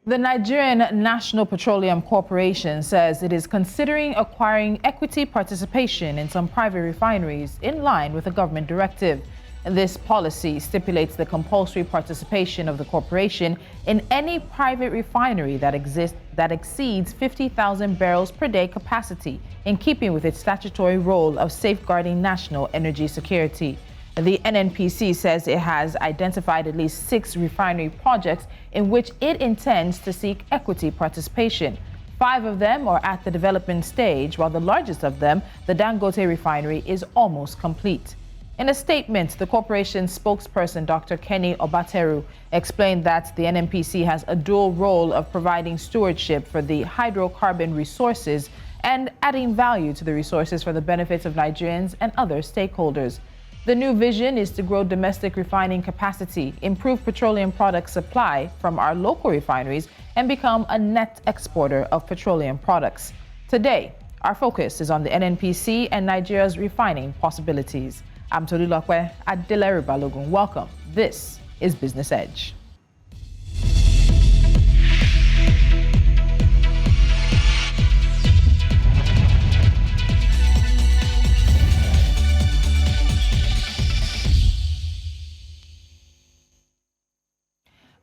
The Nigerian National Petroleum Corporation says it is considering acquiring equity participation in some private refineries in line with a government directive. This policy stipulates the compulsory participation of the corporation in any private refinery that exceeds 50,000 barrels per day capacity, in keeping with its statutory role of safeguarding national energy security. The NNPC says it has identified at least 6 refinery projects in which it intends to seek equity participation. 5 of them are at the development stage, while the largest of them, the Dangote refinery, is almost complete. In a statement, the corporation's spokesperson, Dr. Kenny Obateru, explained that the NNPC has a dual role of providing stewardship for the hydrocarbon resources and adding value to the resources for the benefits of Nigerians and other stakeholders. The new vision is to grow domestic refining capacity, improve petroleum product supply from our local refineries, and become a net exporter of petroleum products. Today, our focus is on the NNPC and Nigeria's refining possibilities. I'm Tolulokwe Adelere Balogun. Welcome. This is Business Edge.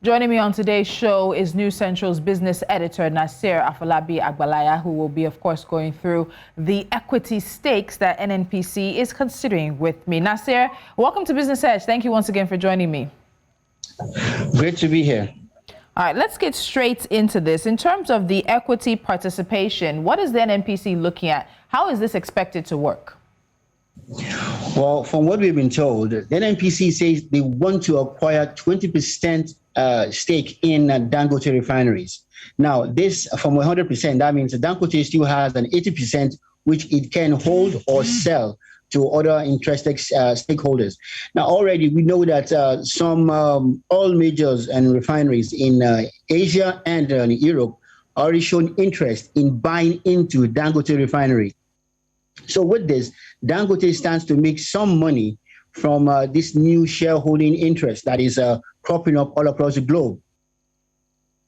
Joining me on today's show is News Central's business editor, Nasir Afolabi Agbalaya, who will be, of course, going through the equity stakes that NNPC is considering with me. Nasir, welcome to Business Edge. Thank you once again for joining me. Great to be here. All right, let's get straight into this. In terms of the equity participation, what is the NNPC looking at? How is this expected to work? Well, from what we've been told, the NNPC says they want to acquire 20% stake in Dangote refineries. Now, this from 100%, that means Dangote still has an 80%, which it can hold or sell to other interested stakeholders. Now, already we know that some oil majors and refineries in Asia and Europe already shown interest in buying into Dangote refinery. So with this, Dangote stands to make some money from this new shareholding interest that is cropping up all across the globe.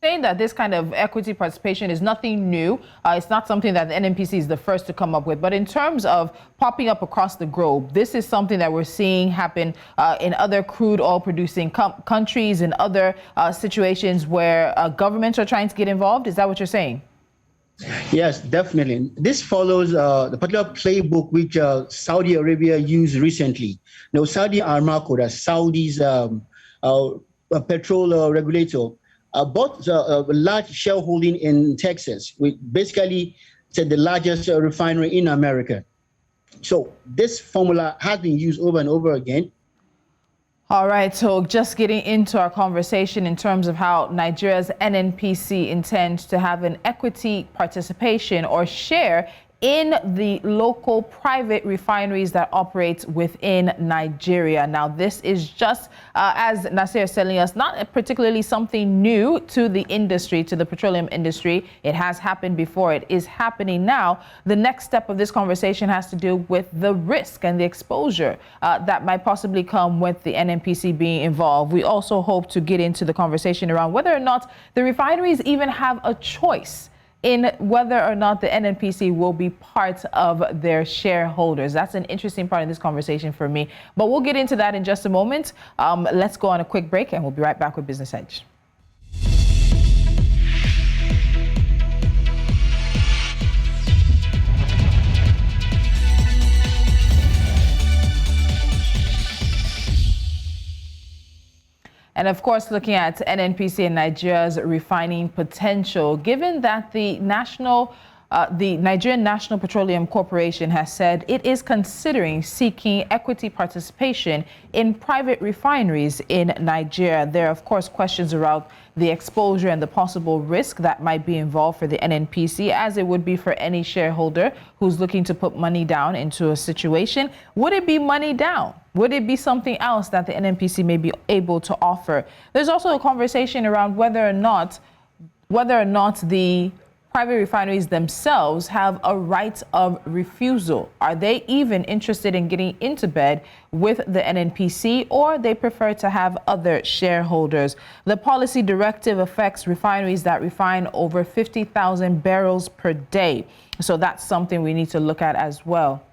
Saying that this kind of equity participation is nothing new. It's not something that the NNPC is the first to come up with. But in terms of popping up across the globe, this is something that we're seeing happen in other crude oil producing countries and other situations where governments are trying to get involved. Is that what you're saying? Yes, definitely. This follows the particular playbook which Saudi Arabia used recently. Now, Saudi Aramco, the Saudi's petrol regulator, bought a large shareholding in Texas, which basically said the largest refinery in America. So this formula has been used over and over again. All right, so just getting into our conversation in terms of how Nigeria's NNPC intends to have an equity participation or share in the local private refineries that operate within Nigeria. Now, this is just, as Nasir is telling us, not particularly something new to the industry, to the petroleum industry. It has happened before. It is happening now. The next step of this conversation has to do with the risk and the exposure that might possibly come with the NNPC being involved. We also hope to get into the conversation around whether or not the refineries even have a choice in whether or not the NNPC will be part of their shareholders. That's an interesting part of this conversation for me. But we'll get into that in just a moment. Let's go on a quick break and we'll be right back with Business Edge. And of course, looking at NNPC and Nigeria's refining potential, given that the Nigerian National Petroleum Corporation has said it is considering seeking equity participation in private refineries in Nigeria. There are, of course, questions around the exposure and the possible risk that might be involved for the NNPC, as it would be for any shareholder who's looking to put money down into a situation. Would it be money down? Would it be something else that the NNPC may be able to offer? There's also a conversation around whether or not the private refineries themselves have a right of refusal. Are they even interested in getting into bed with the NNPC, or they prefer to have other shareholders? The policy directive affects refineries that refine over 50,000 barrels per day. So that's something we need to look at as well.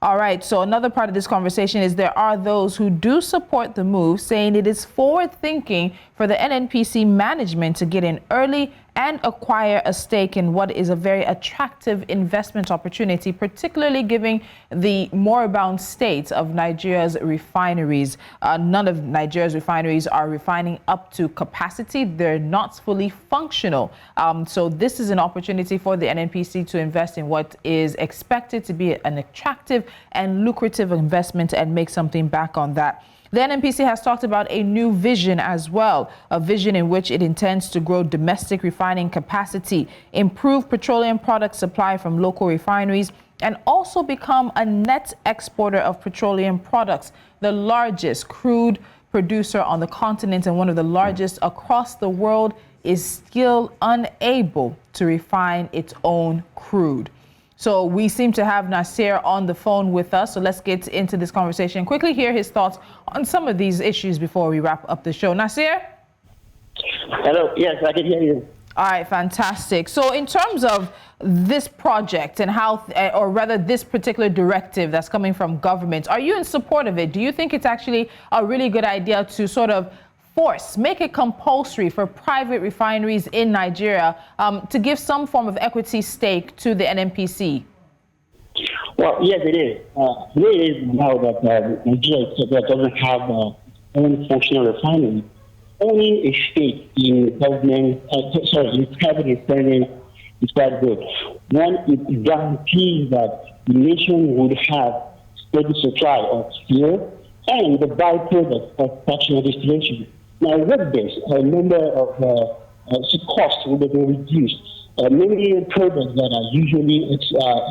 All right, so another part of this conversation is there are those who do support the move, saying it is forward-thinking for the NNPC management to get in early and acquire a stake in what is a very attractive investment opportunity, particularly given the moribund state of Nigeria's refineries. None of Nigeria's refineries are refining up to capacity. They're not fully functional. So this is an opportunity for the NNPC to invest in what is expected to be an attractive and lucrative investment and make something back on that. The NNPC has talked about a new vision as well, a vision in which it intends to grow domestic refining capacity, improve petroleum product supply from local refineries, and also become a net exporter of petroleum products, the largest crude producer on the continent and one of the largest across the world is still unable to refine its own crude. So we seem to have Nasir on the phone with us. So let's get into this conversation. Quickly hear his thoughts on some of these issues before we wrap up the show. Nasir? Hello. Yes, I can hear you. All right, fantastic. So in terms of this project and how, or rather this particular directive that's coming from government, are you in support of it? Do you think it's actually a really good idea to sort of make it compulsory for private refineries in Nigeria to give some form of equity stake to the NNPC? Well, yes, it is. It is now that Nigeria doesn't have own functional refinery. Owning a stake in government, in private refinery is quite good. One, it guarantees that the nation would have steady supply of fuel and the byproduct of fractional distillation. Now, with this, a number of costs will be reduced. Many products that are usually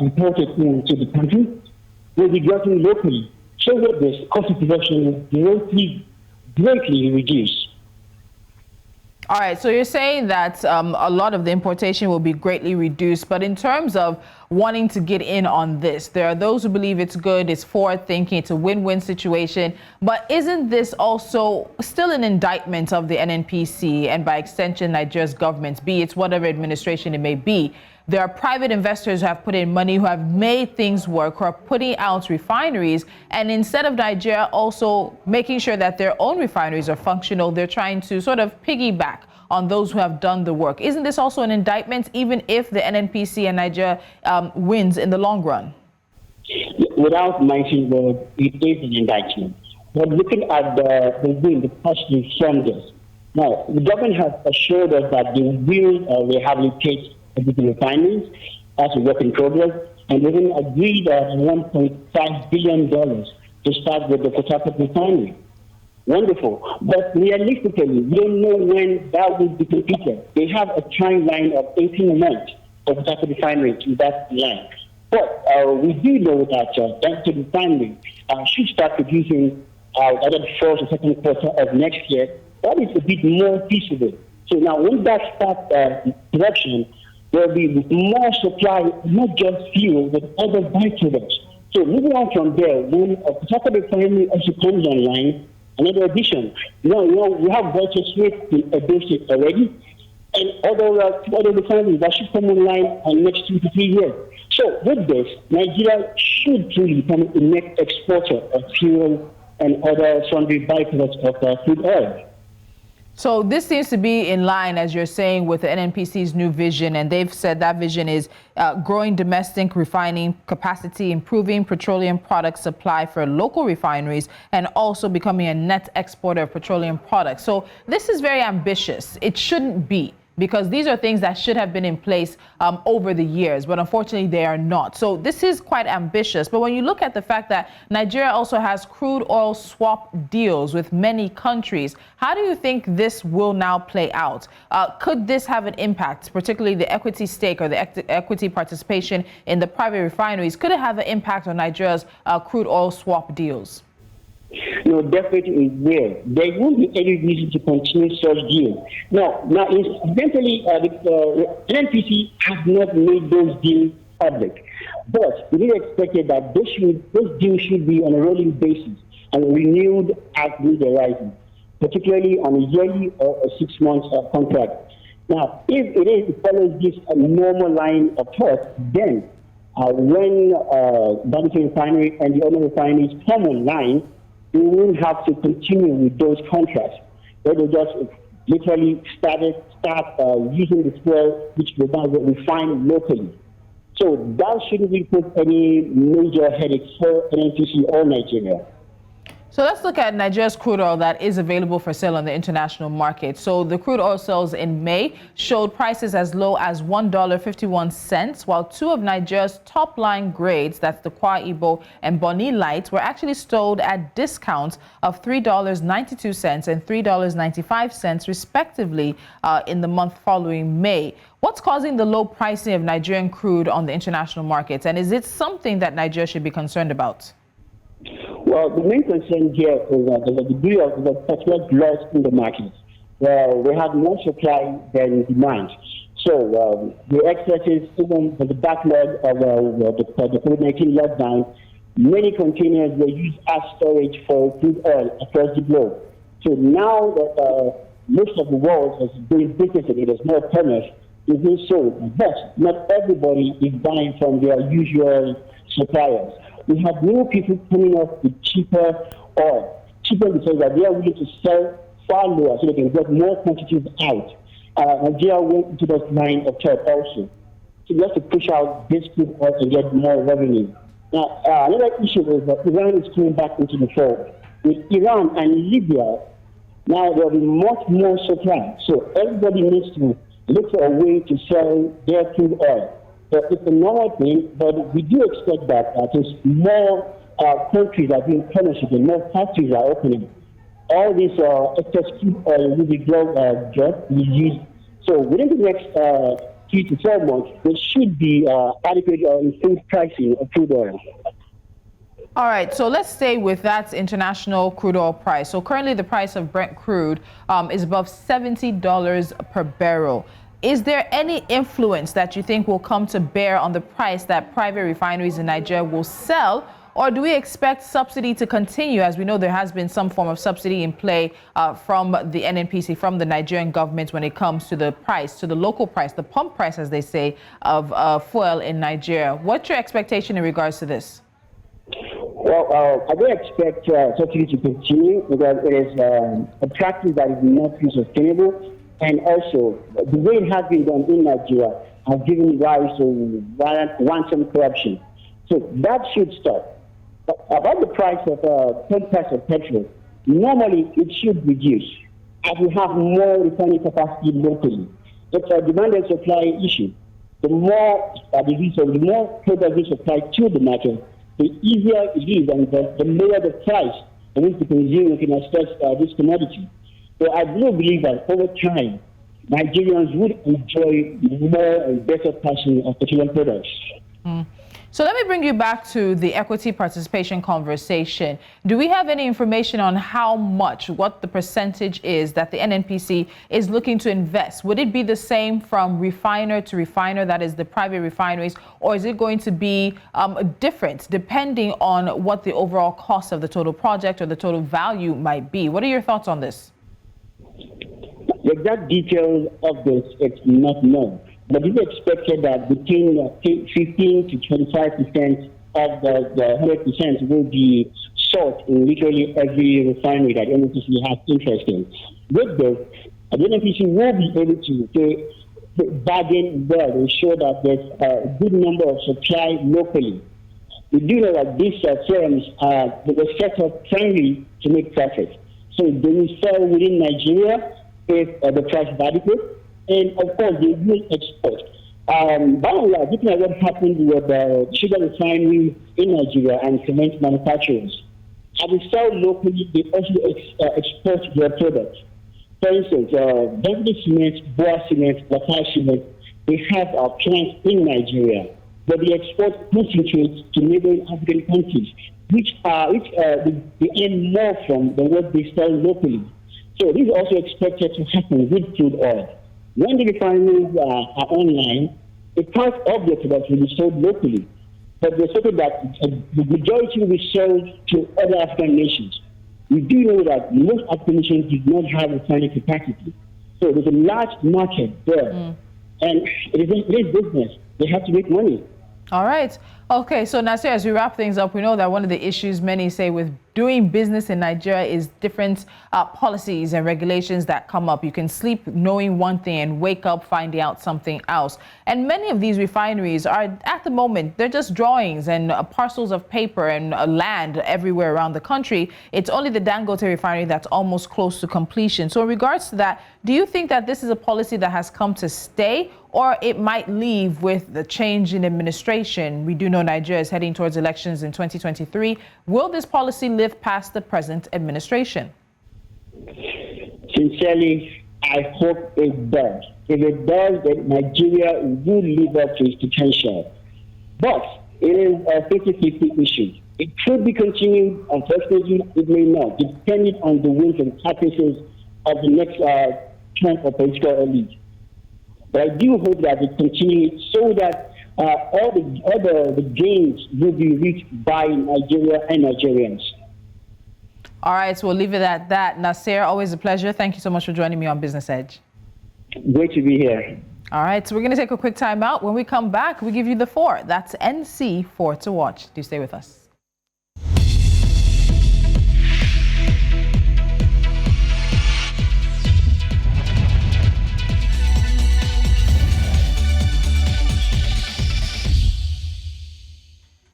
imported into the country will be gotten locally. So with this, cost of production will greatly reduced. All right, so you're saying that a lot of the importation will be greatly reduced, but in terms of wanting to get in on this, there are those who believe it's good, it's forward thinking, it's a win-win situation, but isn't this also still an indictment of the NNPC and by extension Nigeria's government, be it whatever administration it may be? There are private investors who have put in money, who have made things work, who are putting out refineries. And instead of Nigeria also making sure that their own refineries are functional, they're trying to sort of piggyback on those who have done the work. Isn't this also an indictment, even if the NNPC and Nigeria wins in the long run? Without mentioning that it is an indictment. But looking at the win, the positive from this. Now, the government has assured us that they will rehabilitate the refineries as a work in progress, and they even agreed on $1.5 billion to start with the Port Harcourt refinery. Wonderful. But realistically, we don't know when that will be completed. They have a timeline of 18 months for Port Harcourt refinery to that line. But we do know that that refinery should start producing either the first or second quarter of next year. That is a bit more feasible. So now when that starts production, there will be more supply, not just fuel, but other byproducts. So moving on from there, when a Port refinery also comes online, another addition, we have Volta Smith in Edo State already, and other refineries that should come online in the next 2 to 3 years. So with this, Nigeria should truly become a net exporter of fuel and other sundry byproducts of crude oil. So this seems to be in line, as you're saying, with the NNPC's new vision, and they've said that vision is growing domestic refining capacity, improving petroleum product supply for local refineries, and also becoming a net exporter of petroleum products. So this is very ambitious. It shouldn't be, because these are things that should have been in place over the years, but unfortunately they are not. So this is quite ambitious. But when you look at the fact that Nigeria also has crude oil swap deals with many countries, how do you think this will now play out? Could this have an impact, particularly the equity stake or the equity participation in the private refineries? Could it have an impact on Nigeria's crude oil swap deals? No, definitely it will. There won't be any reason to continue such deals. Now, incidentally, the NNPC has not made those deals public, but it is expected that those deals should be on a rolling basis and renewed as need arises, particularly on a yearly or a 6 months contract. Now, if it follows this normal line of thought, then when Dangote Refinery and the other refineries come online, we won't have to continue with those contracts. They will just literally start using the fuel which they now refine locally. So that shouldn't really put any major headaches for NNPC or Nigeria. So let's look at Nigeria's crude oil that is available for sale on the international market. So the crude oil sales in May showed prices as low as $1.51, while two of Nigeria's top-line grades, that's the Kwa Ibo and Boni Light, were actually sold at discounts of $3.92 and $3.95 respectively in the month following May. What's causing the low pricing of Nigerian crude on the international markets, and is it something that Nigeria should be concerned about? Well, the main concern here is the degree of the particular loss in the market. We have more supply than demand. So the excesses, even for the backlog of the COVID-19 lockdown, many containers were used as storage for crude oil across the globe. So now that most of the world is doing business and it is more commerce, is being sold. But not everybody is buying from their usual suppliers. We have new people coming up with cheaper oil, cheaper because they are willing to sell far lower so they can get more quantities out. Nigeria went into that line of thought also. So we have to push out this crude oil and get more revenue. Now, another issue is that Iran is coming back into the fold. With Iran and Libya, now there will be much more supply. So everybody needs to look for a way to sell their crude oil. So it's a normal thing, but we do expect that as more countries are being punished and more factories are opening, all this excess crude oil will be used. So within the next 3 to 4 months, there should be adequate or improved pricing of crude oil. All right, so let's stay with that international crude oil price. So currently the price of Brent crude is above $70 per barrel. Is there any influence that you think will come to bear on the price that private refineries in Nigeria will sell? Or do we expect subsidy to continue? As we know, there has been some form of subsidy in play from the NNPC, from the Nigerian government when it comes to the price, to the local price, the pump price, as they say, of fuel in Nigeria. What's your expectation in regards to this? Well, I don't expect subsidy to continue because it is a practice that is not sustainable. And also, the way it has been done in Nigeria has given rise to ransom corruption. So that should stop. But about the price of petrol, normally it should reduce as we have more refining capacity locally. It's a demand and supply issue. The more the more product is supplied to the market, the easier it is, and the lower the price at which the consumer can access this commodity. So I do believe that over time, Nigerians would enjoy more and better pricing of petroleum products. So let me bring you back to the equity participation conversation. Do we have any information on how much, what the percentage is that the NNPC is looking to invest? Would it be the same from refiner to refiner, that is the private refineries, or is it going to be different depending on what the overall cost of the total project or the total value might be? What are your thoughts on this? The exact details of this, it's not known. But it is expected that between 15 to 25% of the 100% will be sought in literally every refinery that NNPC has interest in. With this, the NNPC will be able to bargain well and ensure that there's a good number of supply locally. We do know that these firms were set up primarily to make profit. So they will sell within Nigeria if the price is adequate, and of course they will export. By and large, looking at what happened with the sugar refinery in Nigeria and cement manufacturers, as they sell locally, they also export their products. For instance, Beverly Cement, Boa Cement, Latar Cement, they have plants in Nigeria. but they export concentrates to neighboring African countries, which they earn more from than what they sell locally. So this is also expected to happen with crude oil. When the refineries are online, a part of their production will be sold locally, but they're certain that the majority will be sold to other African nations. We do know that most African nations do not have refining capacity. So there's a large market there. And it is business. They have to make money. All right. Okay, so Nasir, as we wrap things up, we know that one of the issues many say with doing business in Nigeria is different policies and regulations that come up. You can sleep knowing one thing and wake up finding out something else. And many of these refineries are, at the moment, they're just drawings and parcels of paper and land everywhere around the country. It's only the Dangote refinery that's almost close to completion. So in regards to that, do you think that this is a policy that has come to stay, or it might leave with the change in administration? We do know Nigeria is heading towards elections in 2023. Will this policy live past the present administration? Sincerely, I hope it does. If it does, then Nigeria will live up to its potential. But it is a 50-50 issue. It could be continued. Unfortunately, it may not, depending on the wins and caprices of the next term of political elite. But I do hope that it continues so that all the gains will be reached by Nigeria and Nigerians. All right, so we'll leave it at that. Nasir, always a pleasure. Thank you so much for joining me on Business Edge. Great to be here. All right, so we're going to take a quick time out. When we come back, we give you the 4. That's NC 4 to watch. Do stay with us.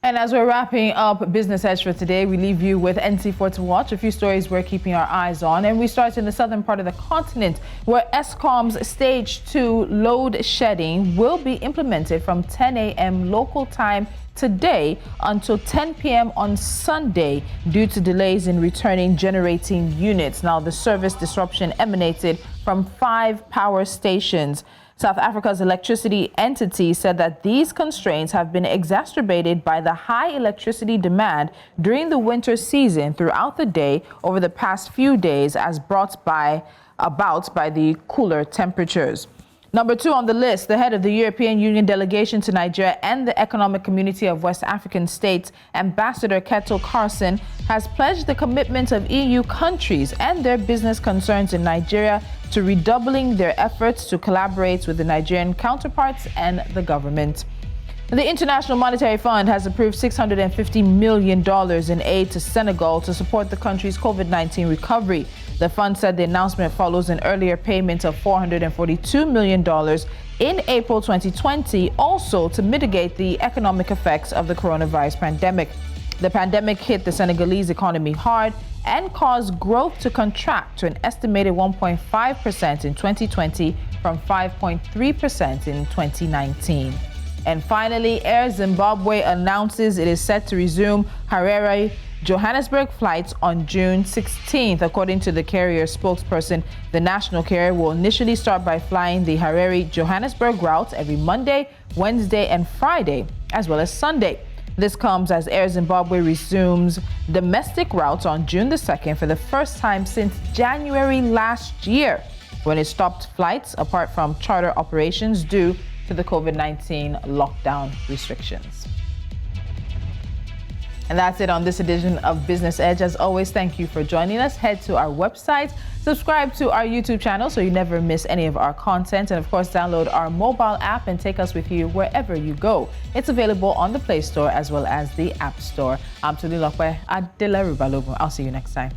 And as we're wrapping up Business Edge for today, we leave you with NC4 to watch, a few stories we're keeping our eyes on. And we start in the southern part of the continent, where Eskom's Stage 2 load shedding will be implemented from 10 a.m. local time today until 10 p.m. on Sunday due to delays in returning generating units. Now, the service disruption emanated from 5 power stations. South Africa's electricity entity said that these constraints have been exacerbated by the high electricity demand during the winter season throughout the day over the past few days, as brought about by the cooler temperatures. Number 2 on the list, the head of the European Union delegation to Nigeria and the Economic Community of West African States, Ambassador Ketil Carson, has pledged the commitment of EU countries and their business concerns in Nigeria to redoubling their efforts to collaborate with the Nigerian counterparts and the government. The International Monetary Fund has approved $650 million in aid to Senegal to support the country's COVID-19 recovery. The fund said the announcement follows an earlier payment of $442 million in April 2020, also to mitigate the economic effects of the coronavirus pandemic. The pandemic hit the Senegalese economy hard and caused growth to contract to an estimated 1.5% in 2020 from 5.3% in 2019. And finally, Air Zimbabwe announces it is set to resume Harare-Johannesburg flights on June 16th. According to the carrier spokesperson, the national carrier will initially start by flying the Harare-Johannesburg route every Monday, Wednesday, and Friday, as well as Sunday. This comes as Air Zimbabwe resumes domestic routes on June the 2nd for the first time since January last year, when it stopped flights apart from charter operations due to the COVID-19 lockdown restrictions. And that's it on this edition of Business Edge. As always, thank you for joining us. Head to our website, subscribe to our YouTube channel so you never miss any of our content, and of course, download our mobile app and take us with you wherever you go. It's available on the Play Store as well as the App Store. I'm Tuli Lokwe Adela Rubalobo. I'll see you next time.